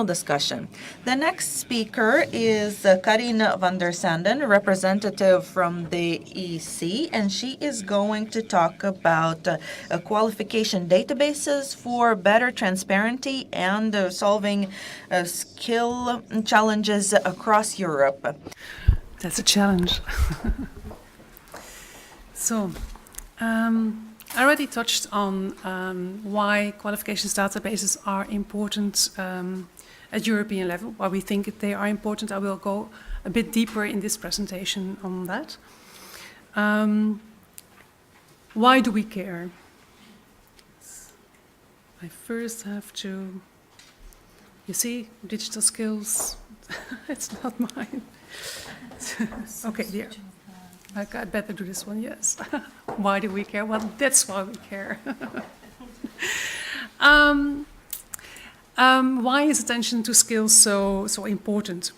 discussion. The next speaker is Karin van der Sanden, representative from the EC, and she is going to talk about qualification databases for better transparency and solving skill challenges across Europe. That's a challenge. I already touched on why qualifications databases are important at European level, why we think they are important. I will go a bit deeper in this presentation on that. Why do we care? I first have to, you see, digital skills, it's not mine. Okay, yeah. I better do this one, yes. Why do we care? Well, that's why we care. Why is attention to skills so important?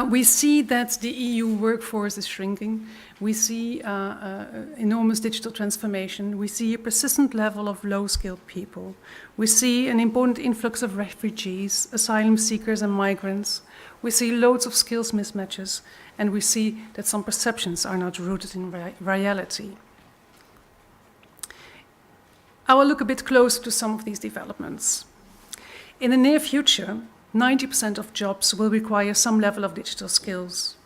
We see that the EU workforce is shrinking. We see enormous digital transformation. We see a persistent level of low-skilled people. We see an important influx of refugees, asylum seekers and migrants. We see loads of skills mismatches, and we see that some perceptions are not rooted in reality. I will look a bit closer to some of these developments. In the near future, 90% of jobs will require some level of digital skills.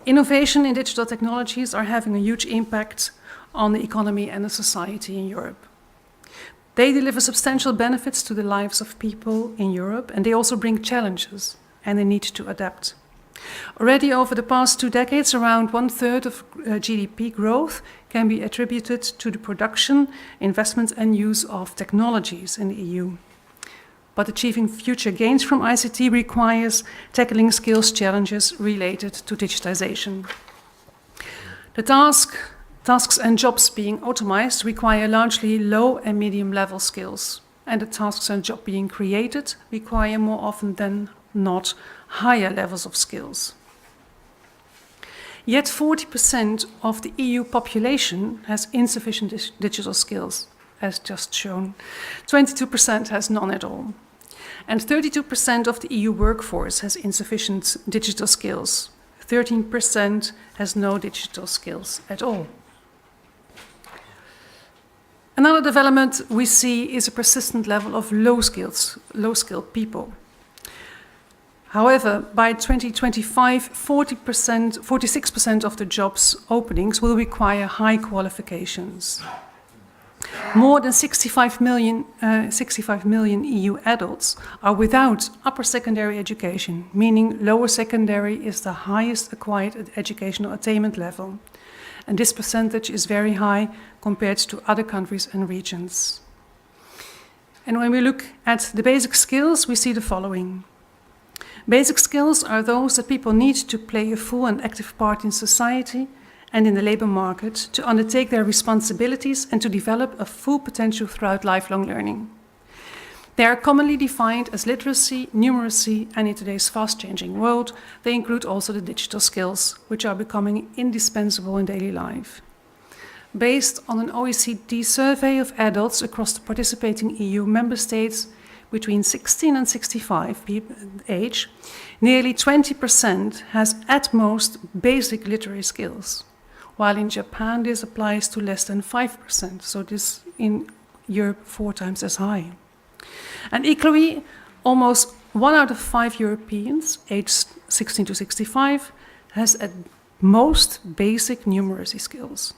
Innovation in digital technologies are having a huge impact on the economy and the society in Europe. They deliver substantial benefits to the lives of people in Europe, and they also bring challenges and the need to adapt. Already over the past 2 decades, around 1/3 of GDP growth can be attributed to the production, investment and use of technologies in the EU. But achieving future gains from ICT requires tackling skills challenges related to digitization. The tasks and jobs being automized require largely low and medium level skills, and the tasks and jobs being created require more often than not higher levels of skills. Yet 40% of the EU population has insufficient digital skills, as just shown. 22% has none at all. And 32% of the EU workforce has insufficient digital skills. 13% has no digital skills at all. Another development we see is a persistent level of low-skilled people. However, by 2025, 46% of the jobs openings will require high qualifications. More than 65 million EU adults are without upper secondary education, meaning lower secondary is the highest acquired educational attainment level. And this percentage is very high compared to other countries and regions. And when we look at the basic skills, we see the following. Basic skills are those that people need to play a full and active part in society and in the labor market, to undertake their responsibilities and to develop a full potential throughout lifelong learning. They are commonly defined as literacy, numeracy, and in today's fast-changing world, they include also the digital skills, which are becoming indispensable in daily life. Based on an OECD survey of adults across the participating EU member states between 16 and 65 age, nearly 20% has at most basic literary skills, while in Japan this applies to less than 5%, so this in Europe 4 times as high. And equally, almost 1 out of 5 Europeans aged 16 to 65 has at most basic numeracy skills.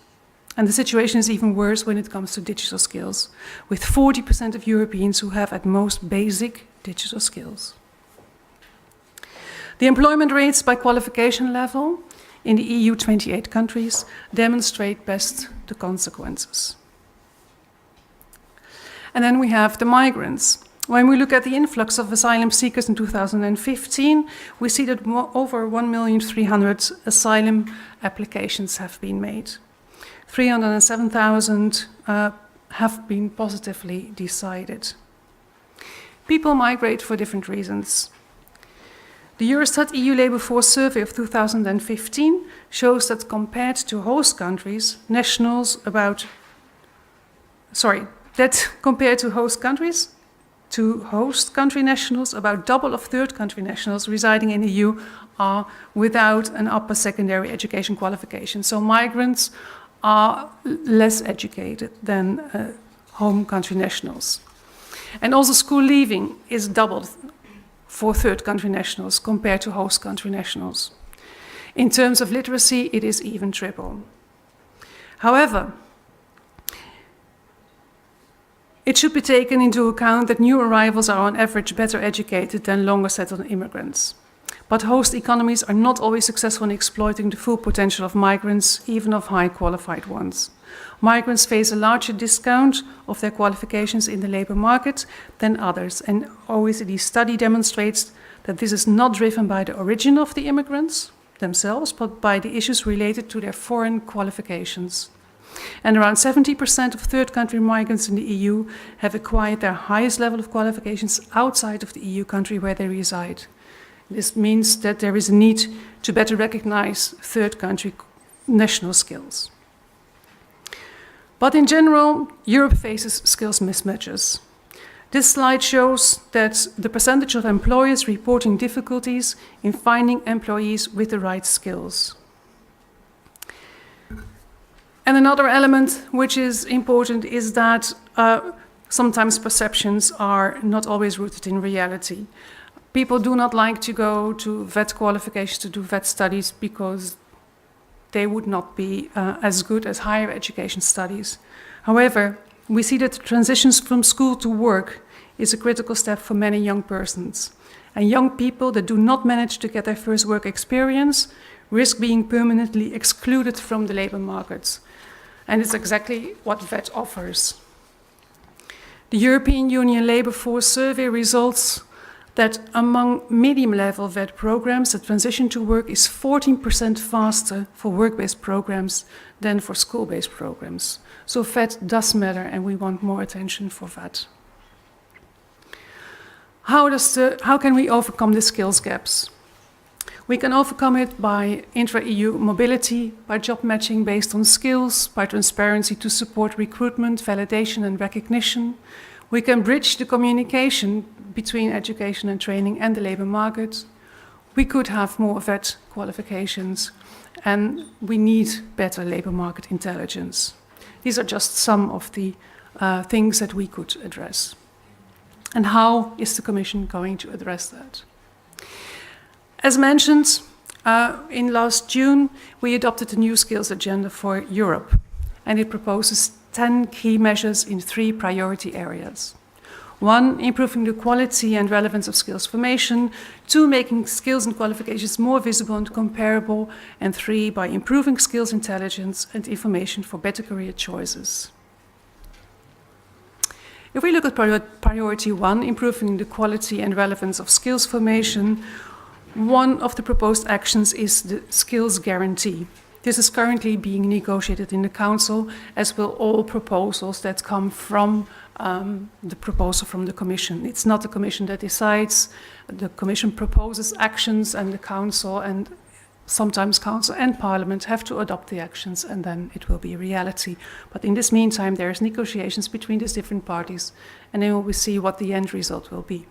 And the situation is even worse when it comes to digital skills, with 40% of Europeans who have at most basic digital skills. The employment rates by qualification level in the EU 28 countries demonstrate best the consequences. And then we have the migrants. When we look at the influx of asylum seekers in 2015, we see that over 1,300,000 asylum applications have been made. 307,000 have been positively decided. People migrate for different reasons. The Eurostat EU Labour Force Survey of 2015 shows that compared to host countries, compared to host countries, to host country nationals. About double of third country nationals residing in the EU are without an upper secondary education qualification. So migrants are less educated than home country nationals. And also school leaving is doubled for third country nationals compared to host country nationals. In terms of literacy, it is even triple. However, it should be taken into account that new arrivals are on average better educated than longer settled immigrants. But host economies are not always successful in exploiting the full potential of migrants, even of high qualified ones. Migrants face a larger discount of their qualifications in the labour market than others, and OECD study demonstrates that this is not driven by the origin of the immigrants themselves, but by the issues related to their foreign qualifications. And around 70% of third country migrants in the EU have acquired their highest level of qualifications outside of the EU country where they reside. This means that there is a need to better recognize third country national skills. But in general, Europe faces skills mismatches. This slide shows that the percentage of employers reporting difficulties in finding employees with the right skills. And another element which is important is that sometimes perceptions are not always rooted in reality. People do not like to go to vet qualifications to do vet studies because they would not be as good as higher education studies. However, we see that the transitions from school to work is a critical step for many young persons. And young people that do not manage to get their first work experience risk being permanently excluded from the labor markets. And it's exactly what VET offers. The European Union Labour Force Survey results that among medium-level VET programs, the transition to work is 14% faster for work-based programs than for school-based programs. So VET does matter, and we want more attention for VET. How can we overcome the skills gaps? We can overcome it by intra-EU mobility, by job matching based on skills, by transparency to support recruitment, validation and recognition. We can bridge the communication between education and training and the labour market. We could have more VET qualifications, and we need better labour market intelligence. These are just some of the things that we could address. And how is the Commission going to address that? As mentioned, in last June, we adopted a new skills agenda for Europe, and it proposes 10 key measures in 3 priority areas. 1, improving the quality and relevance of skills formation. 2, making skills and qualifications more visible and comparable. And 3, by improving skills intelligence and information for better career choices. If we look at priority 1, improving the quality and relevance of skills formation, one of the proposed actions is the skills guarantee. This is currently being negotiated in the Council, as will all proposals that come from the proposal from the Commission. It's not the Commission that decides. The Commission proposes actions, and the Council, and sometimes Council and Parliament, have to adopt the actions, and then it will be a reality. But in this meantime, there's negotiations between these different parties, and then we will see what the end result will be.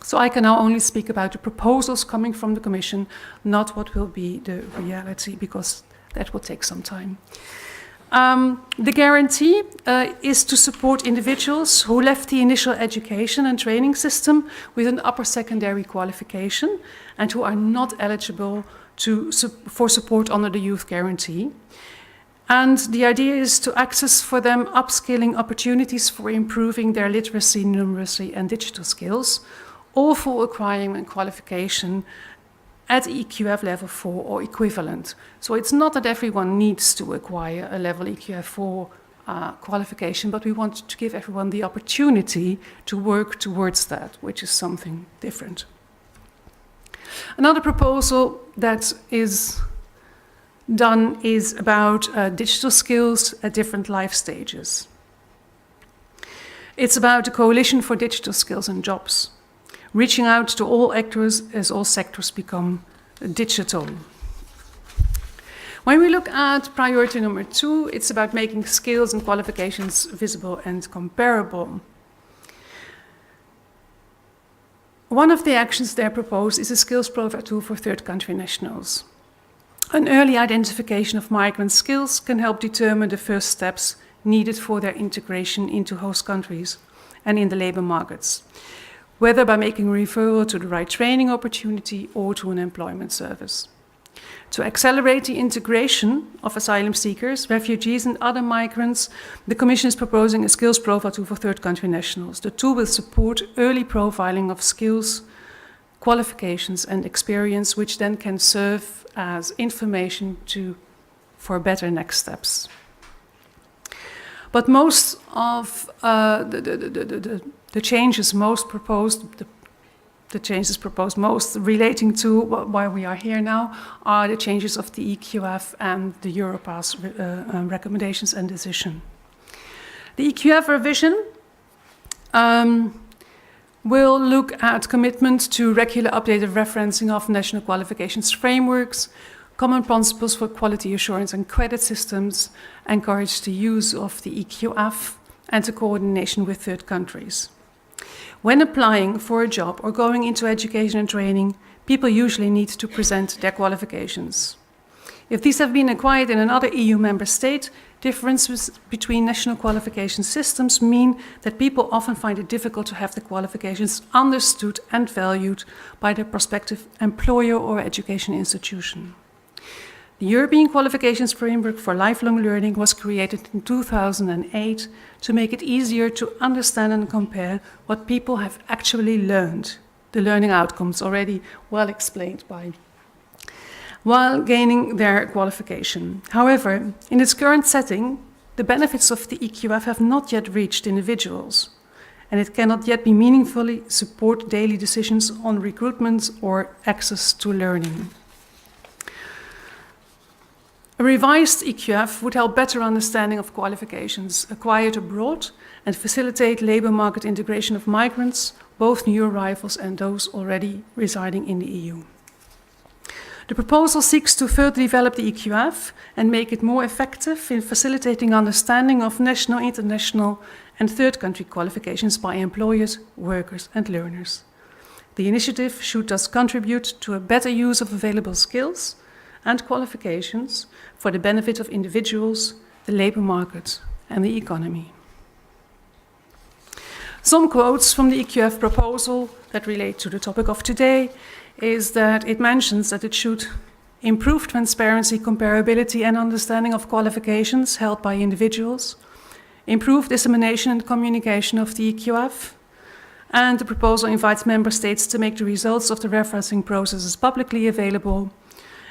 So I can now only speak about the proposals coming from the Commission, not what will be the reality, because that will take some time. The guarantee is to support individuals who left the initial education and training system with an upper secondary qualification and who are not eligible for support under the youth guarantee. And the idea is to access for them upskilling opportunities for improving their literacy, numeracy and digital skills, all for acquiring a qualification at EQF level 4 or equivalent. So it's not that everyone needs to acquire a level EQF 4 qualification, but we want to give everyone the opportunity to work towards that, which is something different. Another proposal that is done is about digital skills at different life stages. It's about the Coalition for Digital Skills and Jobs, reaching out to all actors as all sectors become digital. When we look at priority number 2, it's about making skills and qualifications visible and comparable. One of the actions there proposed is a skills profile tool for third country nationals. An early identification of migrant skills can help determine the first steps needed for their integration into host countries and in the labor markets, whether by making a referral to the right training opportunity or to an employment service. To accelerate the integration of asylum seekers, refugees and other migrants, the Commission is proposing a skills profile tool for third country nationals. The tool will support early profiling of skills, qualifications and experience, which then can serve as information for better next steps. But most of the changes proposed most relating to why we are here now are the changes of the EQF and the Europass recommendations and decision. The EQF revision will look at commitment to regular updated referencing of national qualifications frameworks, common principles for quality assurance and credit systems, encourage the use of the EQF and the coordination with third countries. When applying for a job or going into education and training, people usually need to present their qualifications. If these have been acquired in another EU member state, differences between national qualification systems mean that people often find it difficult to have the qualifications understood and valued by their prospective employer or education institution. The European Qualifications Framework for Lifelong Learning was created in 2008 to make it easier to understand and compare what people have actually learned, the learning outcomes already well explained while gaining their qualification. However, in its current setting, the benefits of the EQF have not yet reached individuals, and it cannot yet be meaningfully support daily decisions on recruitment or access to learning. A revised EQF would help better understanding of qualifications acquired abroad and facilitate labour market integration of migrants, both new arrivals and those already residing in the EU. The proposal seeks to further develop the EQF and make it more effective in facilitating understanding of national, international and third country qualifications by employers, workers and learners. The initiative should thus contribute to a better use of available skills and qualifications for the benefit of individuals, the labour market and the economy. Some quotes from the EQF proposal that relate to the topic of today is that it mentions that it should improve transparency, comparability and understanding of qualifications held by individuals, improve dissemination and communication of the EQF, and the proposal invites member states to make the results of the referencing processes publicly available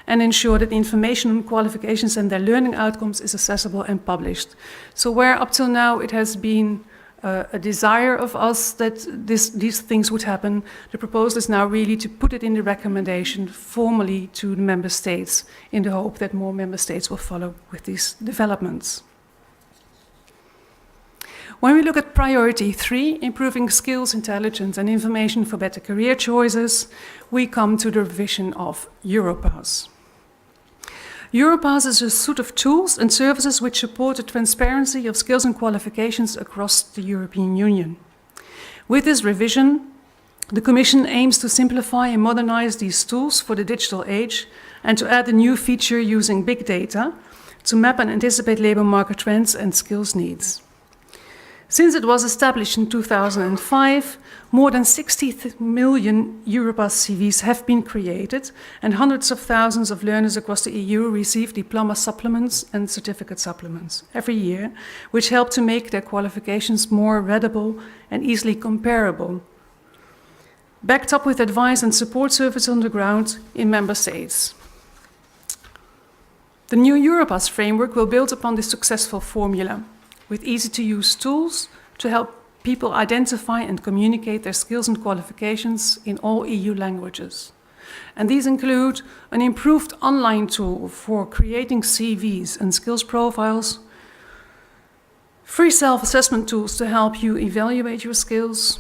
and ensure that information on qualifications and their learning outcomes is accessible and published. So where up till now it has been a desire of us that these things would happen, the proposal is now really to put it in the recommendation formally to the member states in the hope that more member states will follow with these developments. When we look at priority 3, improving skills, intelligence and information for better career choices, we come to the revision of Europass. Europass is a suite of tools and services which support the transparency of skills and qualifications across the European Union. With this revision, the Commission aims to simplify and modernize these tools for the digital age and to add a new feature using big data to map and anticipate labour market trends and skills needs. Since it was established in 2005, more than 60 million Europass CVs have been created and hundreds of thousands of learners across the EU receive diploma supplements and certificate supplements every year, which help to make their qualifications more readable and easily comparable, backed up with advice and support service on the ground in member states. The new Europass framework will build upon this successful formula, with easy-to-use tools to help people identify and communicate their skills and qualifications in all EU languages. And these include an improved online tool for creating CVs and skills profiles, free self-assessment tools to help you evaluate your skills,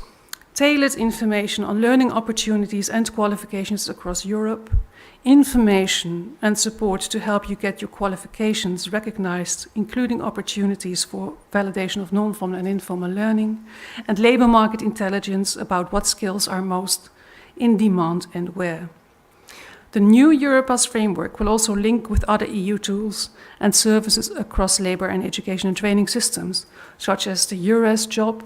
tailored information on learning opportunities and qualifications across Europe, information and support to help you get your qualifications recognized, including opportunities for validation of non-formal and informal learning, and labour market intelligence about what skills are most in demand and where. The new Europass framework will also link with other EU tools and services across labour and education and training systems, such as the EURES Job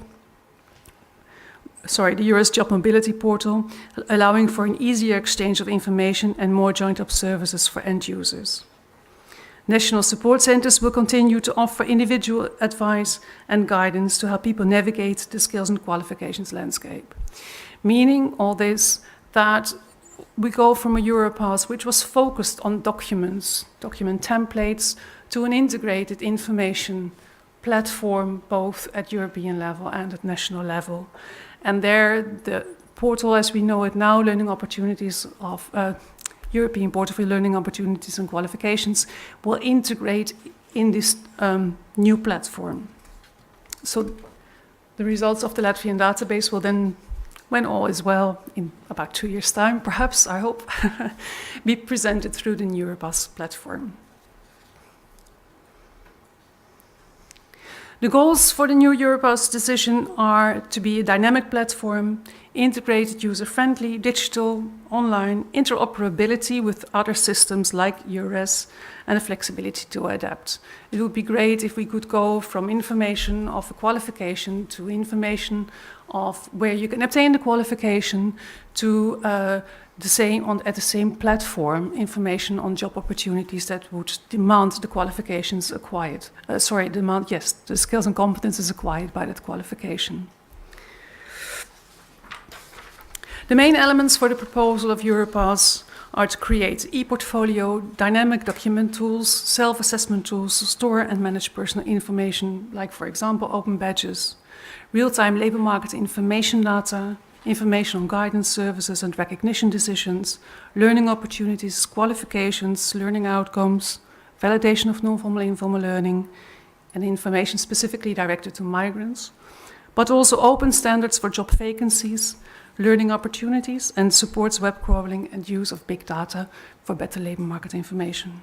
Mobility Portal, allowing for an easier exchange of information and more joined-up services for end users. National support centres will continue to offer individual advice and guidance to help people navigate the skills and qualifications landscape. Meaning all this that we go from a Europass which was focused on documents, document templates, to an integrated information platform both at European level and at national level. And there the portal as we know it now, learning opportunities of European Portal for Learning Opportunities and Qualifications, will integrate in this new platform. So the results of the Latvian database will then, when all is well, in about 2 years' time, perhaps, I hope, be presented through the Europass platform. The goals for the new Europass decision are to be a dynamic platform, integrated, user-friendly, digital, online, interoperability with other systems like EURES, and a flexibility to adapt. It would be great if we could go from information of a qualification to information of where you can obtain the qualification to at the same platform, information on job opportunities that would demand the qualifications acquired. The skills and competences acquired by that qualification. The main elements for the proposal of Europass are to create e-portfolio, dynamic document tools, self-assessment tools, store and manage personal information, like for example open badges, real-time labour market information data, information on guidance services and recognition decisions, learning opportunities, qualifications, learning outcomes, validation of non-formal and informal learning, and information specifically directed to migrants, but also open standards for job vacancies, learning opportunities, and supports web crawling and use of big data for better labour market information.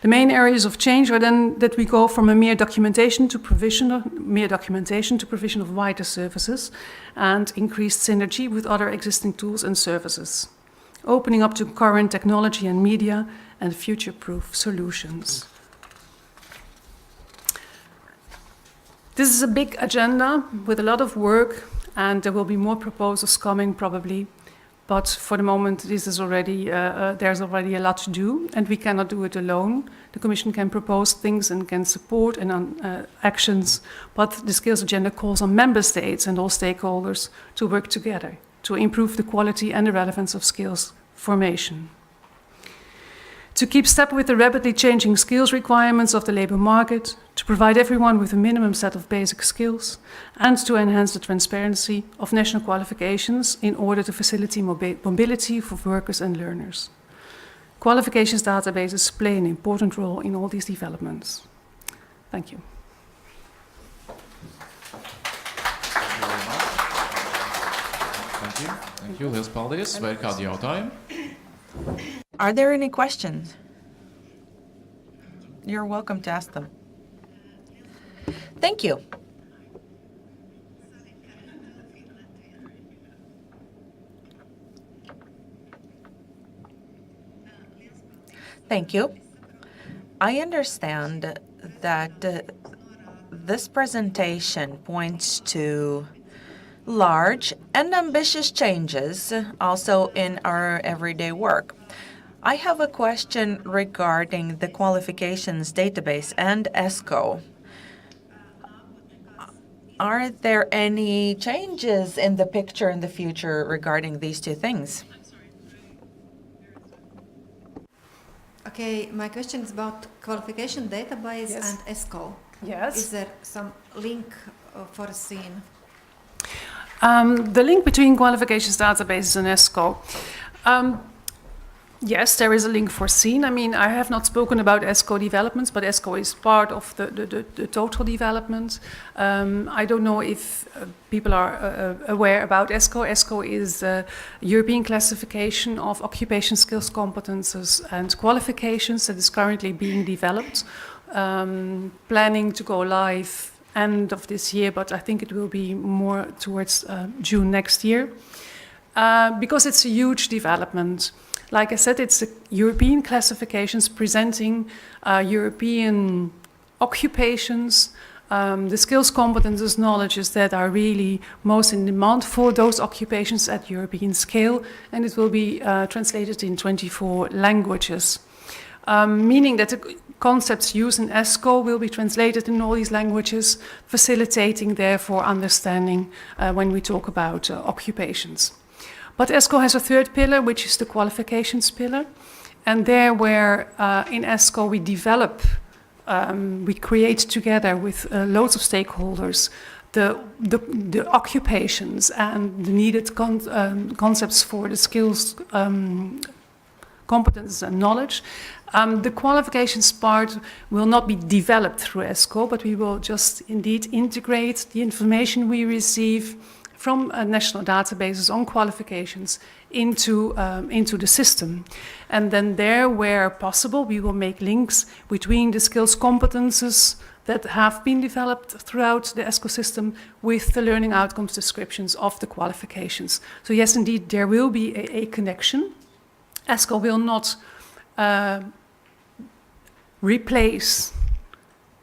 The main areas of change are then that we go from a mere documentation to provision of wider services and increased synergy with other existing tools and services, opening up to current technology and media and future-proof solutions. This is a big agenda with a lot of work, and there will be more proposals coming probably. But for the moment, there's already a lot to do, and we cannot do it alone. The Commission can propose things and can support and actions, but the skills agenda calls on member states and all stakeholders to work together to improve the quality and the relevance of skills formation. To keep step with the rapidly changing skills requirements of the labour market, to provide everyone with a minimum set of basic skills, and to enhance the transparency of national qualifications in order to facilitate mobility for workers and learners. Qualifications databases play an important role in all these developments. Thank you. Thank you. Liels paldies. Vai ir kādi jautājumi? Are there any questions? You're welcome to ask them. Thank you. Thank you. I understand that this presentation points to large and ambitious changes also in our everyday work. I have a question regarding the qualifications database and ESCO. Are there any changes in the picture in the future regarding these two things? Okay, my question is about qualification database Yes. and ESCO. Yes. Is there some link foreseen? The link between qualifications databases and ESCO. Yes, there is a link foreseen. I mean, I have not spoken about ESCO developments, but ESCO is part of the total development. I don't know if people are aware about ESCO. ESCO is the European classification of occupation skills, competences and qualifications that is currently being developed, planning to go live end of this year, but I think it will be more towards June next year. because it's a huge development. Like I said, it's a European classifications presenting European occupations, the skills, competences, knowledges that are really most in demand for those occupations at European scale, and it will be translated in 24 languages, meaning that the concepts used in ESCO will be translated in all these languages, facilitating therefore understanding when we talk about occupations. But ESCO has a third pillar, which is the qualifications pillar, and there where in ESCO we develop, we create together with loads of stakeholders the occupations and the needed concepts for the skills, competence and knowledge. The qualifications part will not be developed through ESCO, but we will just indeed integrate the information we receive from national databases on qualifications into the system. And then there, where possible, we will make links between the skills competences that have been developed throughout the ESCO system with the learning outcomes descriptions of the qualifications. So yes, indeed, there will be a connection. ESCO will not replace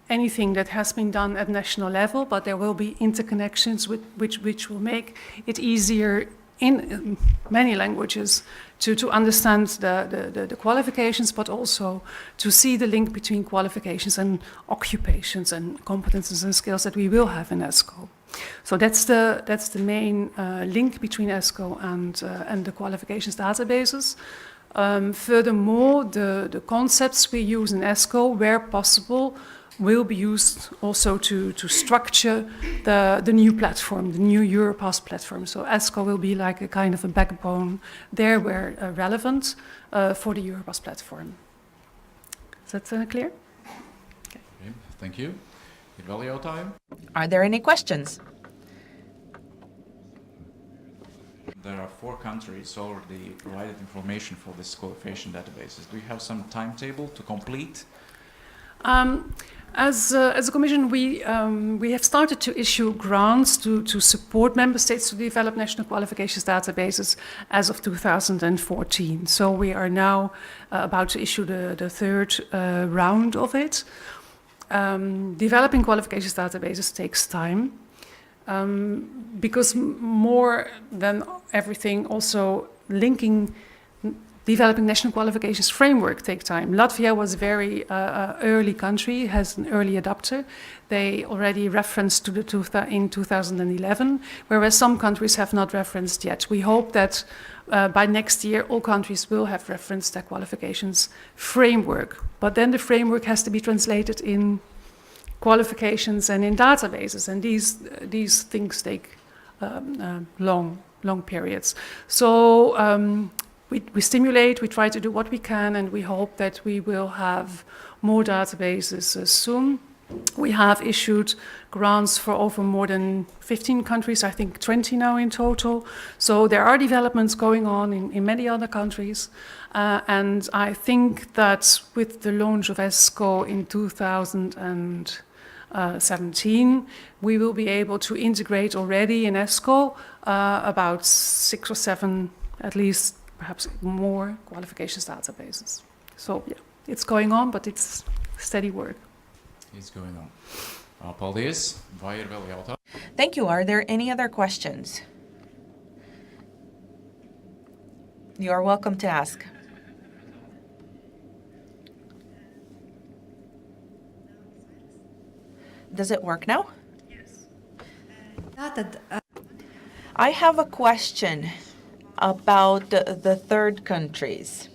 anything that has been done at national level, but there will be interconnections which will make it easier in many languages to understand the qualifications, but also to see the link between qualifications and occupations and competences and skills that we will have in ESCO. So that's the main link between ESCO and the qualifications databases. Furthermore, the concepts we use in ESCO, where possible, will be used also to structure the new platform, the new Europass platform. So ESCO will be like a kind of a backbone there where relevant for the Europass platform. Is that clear? Okay, thank you. Value time. Are there any questions? There are 4 countries already provided information for this qualification databases. Do you have some timetable to complete? As a Commission, we have started to issue grants to support Member States to develop national qualifications databases as of 2014. So we are now about to issue the third round of it. Developing qualifications databases takes time because more than everything, also developing national qualifications framework take time. Latvia was a very early country, has an early adopter. They already referenced to in 2011, whereas some countries have not referenced yet. We hope that by next year, all countries will have referenced their qualifications framework. But then the framework has to be translated in qualifications and in databases, and these things take long periods. So we stimulate, we try to do what we can, and we hope that we will have more databases soon. We have issued grants for over more than 15 countries, I think 20 now in total. So there are developments going on in many other countries. And I think that with the launch of ESCO in 2017, we will be able to integrate already in ESCO about 6 or 7, at least perhaps more, qualifications databases. So yeah, it's going on, but it's steady work. It's going on. Paldies. Vai ir vēl jautājumi? Thank you. Are there any other questions? You are welcome to ask. Does it work now? Tātad, I have a question about the third countries,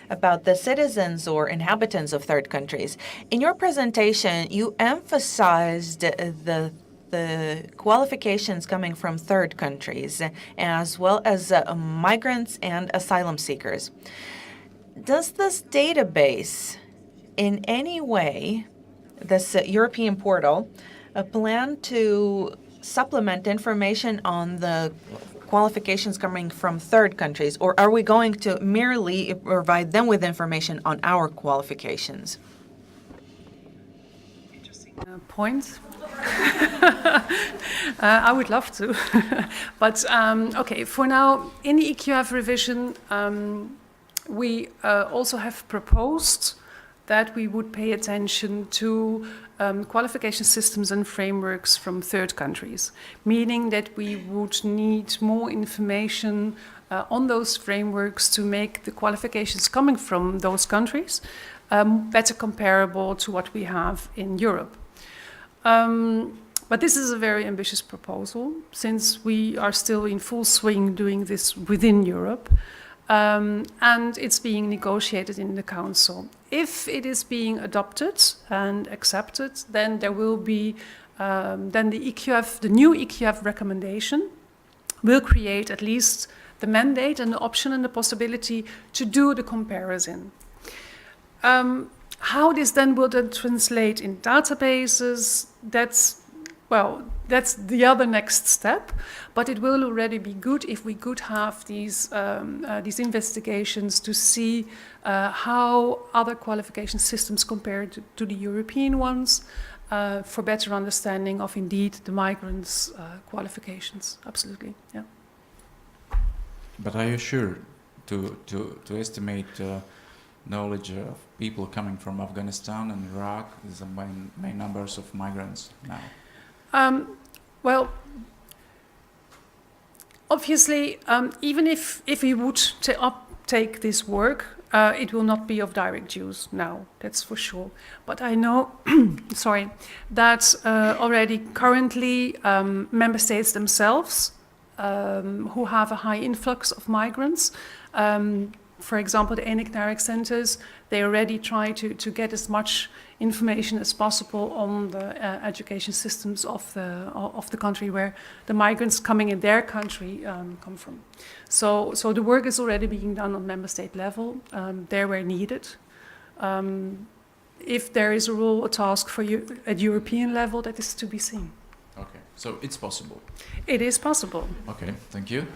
about the citizens or inhabitants of third countries. In your presentation, you emphasized the qualifications coming from third countries, as well as migrants and asylum seekers. Does this database in any way, this European portal, plan to supplement information on the qualifications coming from third countries, or are we going to merely provide them with information on our qualifications? Point. I would love to. But okay, for now, in the EQF revision, we also have proposed that we would pay attention to qualification systems and frameworks from third countries, meaning that we would need more information on those frameworks to make the qualifications coming from those countries better comparable to what we have in Europe. But this is a very ambitious proposal, since we are still in full swing doing this within Europe. And it's being negotiated in the Council. If it is being adopted and accepted, then there will be, then the EQF, the new EQF recommendation will create at least the mandate and the option and the possibility to do the comparison. How this then will then translate in databases, that's the other next step, but it will already be good if we could have these investigations to see how other qualification systems compare to the European ones for better understanding of indeed the migrants' qualifications. Absolutely, yeah. But are you sure to estimate knowledge of people coming from Afghanistan and Iraq is the main numbers of migrants now? Well, obviously, even if we would take this work, it will not be of direct use now, that's for sure. But I know, sorry, that already currently member states themselves who have a high influx of migrants, for example, the ENIC-NARIC centers, they already try to get as much information as possible on the education systems of the country where the migrants coming in their country come from. So the work is already being done on member state level, there where needed. If there is a role, a task for you at European level, that is to be seen. Okay, so it's possible. It is possible. Okay, thank you.